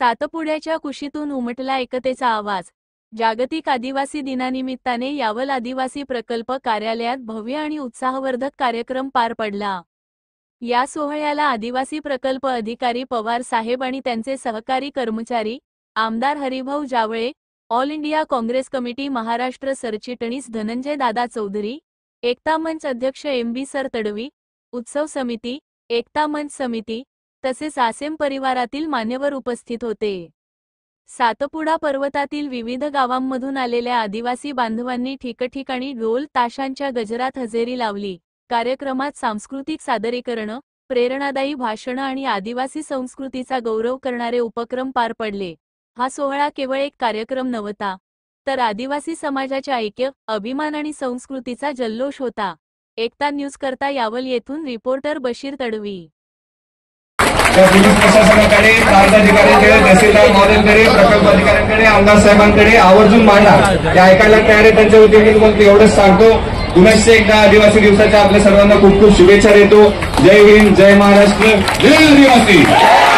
सातपुड्याच्या कुशीतून उमटला एकतेचा आवाज। जागतिक आदिवासी दिनानिमित्ताने यावल आदिवासी प्रकल्प कार्यालयात भव्य आणि उत्साहवर्धक कार्यक्रम पार पडला। या सोहळ्याला आदिवासी प्रकल्प अधिकारी पवार साहेब आणि त्यांचे सहकारी कर्मचारी, आमदार Haribhau Jawale, all India Congress committee Maharashtra सरचिटणीस धनंजय दादा चौधरी, एकता मंच अध्यक्ष MB सर तडवी, उत्सव समिती, एकता मंच समिती तसेच आसेम परिवारातील मान्यवर उपस्थित होते। सातपुडा पर्वतातील विविध गावांमधून आलेल्या आदिवासी बांधवांनी ठिकठिकाणी ढोल ताशांच्या गजरात हजेरी लावली। कार्यक्रमात सांस्कृतिक सादरीकरण, प्रेरणादायी भाषण आणि आदिवासी संस्कृतीचा गौरव करणारे उपक्रम पार पडले। हा सोहळा केवळ एक कार्यक्रम नव्हता, तर आदिवासी समाजाच्या ऐक्य, अभिमान आणि संस्कृतीचा जल्लोष होता। एकता न्यूज करता यावल येथून रिपोर्टर बशीर तडवी। पोलीस प्रशासनाकडे, प्रांत अधिकाऱ्यांकडे, तहसीलदार महोदयांकडे, प्रकल्प अधिकाऱ्यांकडे, आमदार साहेबांकडे आवर्जून मांडा। ते ऐकायला तयार आहे। त्यांच्या वतीने तुम्हाला एवढंच सांगतो, पुनश्च एकदा आदिवासी दिवसाच्या आपल्या सर्वांना खूप खूप शुभेच्छा देतो। जय हिंद, जय महाराष्ट्र, जय आदिवासी।